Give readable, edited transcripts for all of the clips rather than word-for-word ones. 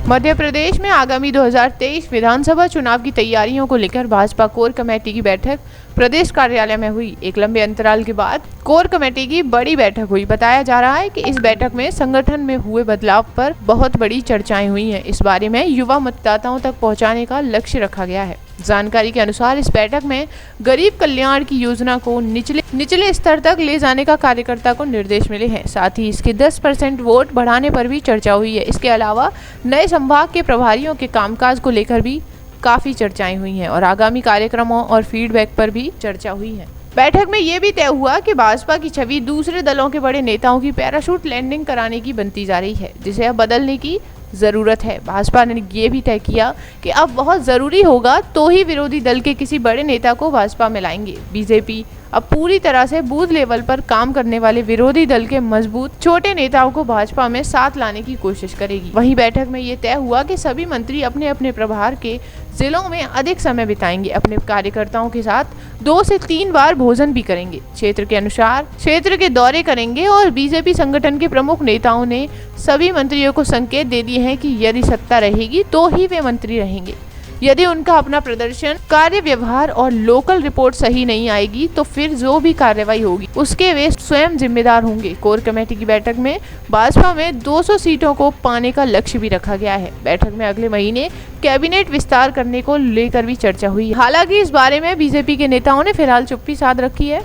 मध्य प्रदेश में आगामी 2023 विधानसभा चुनाव की तैयारियों को लेकर भाजपा कोर कमेटी की बैठक प्रदेश कार्यालय में हुई। एक लंबे अंतराल के बाद कोर कमेटी की बड़ी बैठक हुई। बताया जा रहा है कि इस बैठक में संगठन में हुए बदलाव पर बहुत बड़ी चर्चाएं हुई हैं। इस बारे में युवा मतदाताओं तक पहुंचाने का लक्ष्य रखा गया है। जानकारी के अनुसार इस बैठक में गरीब कल्याण की योजना को निचले स्तर तक ले जाने का कार्यकर्ता को निर्देश मिले हैं। साथ ही इसके 10% वोट बढ़ाने पर भी चर्चा हुई है। इसके अलावा नए संभाग के प्रभारियों के कामकाज को लेकर भी काफी चर्चाएं हुई हैं और आगामी कार्यक्रमों और फीडबैक पर भी चर्चा हुई है। बैठक में ये भी तय हुआ कि भाजपा की छवि दूसरे दलों के बड़े नेताओं की पैराशूट लैंडिंग कराने की बनती जा रही है, जिसे अब बदलने की जरूरत है। भाजपा ने ये भी तय किया कि अब बहुत जरूरी होगा तो ही विरोधी दल के किसी बड़े नेता को भाजपा में लाएंगे। बीजेपी अब पूरी तरह से बूथ लेवल पर काम करने वाले विरोधी दल के मजबूत छोटे नेताओं को भाजपा में साथ लाने की कोशिश करेगी। वहीं बैठक में ये तय हुआ कि सभी मंत्री अपने अपने प्रभार के जिलों में अधिक समय बिताएंगे। अपने कार्यकर्ताओं के साथ 2 से 3 बार भोजन भी करेंगे। क्षेत्र के अनुसार क्षेत्र के दौरे करेंगे और बीजेपी संगठन के प्रमुख नेताओं ने सभी मंत्रियों को संकेत दे दिए हैं कि यदि सत्ता रहेगी तो ही वे मंत्री रहेंगे। यदि उनका अपना प्रदर्शन, कार्य व्यवहार और लोकल रिपोर्ट सही नहीं आएगी तो फिर जो भी कार्रवाई होगी उसके वे स्वयं जिम्मेदार होंगे। कोर कमेटी की बैठक में भाजपा में 200 सीटों को पाने का लक्ष्य भी रखा गया है। बैठक में अगले महीने कैबिनेट विस्तार करने को लेकर भी चर्चा हुई। हालांकि इस बारे में बीजेपी के नेताओं ने फिलहाल चुप्पी साध रखी है।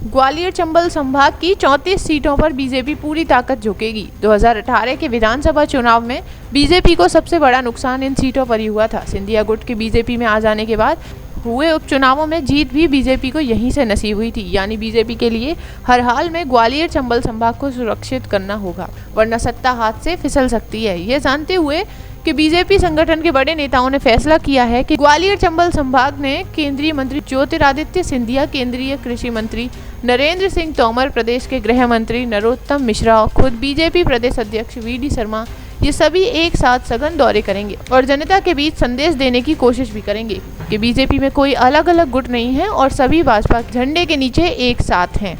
ग्वालियर चंबल संभाग की 34 सीटों पर बीजेपी पूरी ताकत झोंकेगी। 2018 के विधानसभा चुनाव में बीजेपी को सबसे बड़ा नुकसान इन सीटों पर ही हुआ था। सिंधिया गुट के बीजेपी में आ जाने के बाद हुए उपचुनावों में जीत भी बीजेपी को यहीं से नसीब हुई थी। यानी बीजेपी के लिए हर हाल में ग्वालियर चंबल संभाग को सुरक्षित करना होगा, वरना सत्ता हाथ से फिसल सकती है। ये जानते हुए कि बीजेपी संगठन के बड़े नेताओं ने फैसला किया है कि ग्वालियर चंबल संभाग ने केंद्रीय मंत्री ज्योतिरादित्य सिंधिया, केंद्रीय कृषि मंत्री नरेंद्र सिंह तोमर, प्रदेश के गृह मंत्री नरोत्तम मिश्रा और खुद बीजेपी प्रदेश अध्यक्ष वी.डी. शर्मा, ये सभी एक साथ सघन दौरे करेंगे और जनता के बीच संदेश देने की कोशिश भी करेंगे कि बीजेपी में कोई अलग अलग गुट नहीं है और सभी भाजपा झंडे के नीचे एक साथ हैं।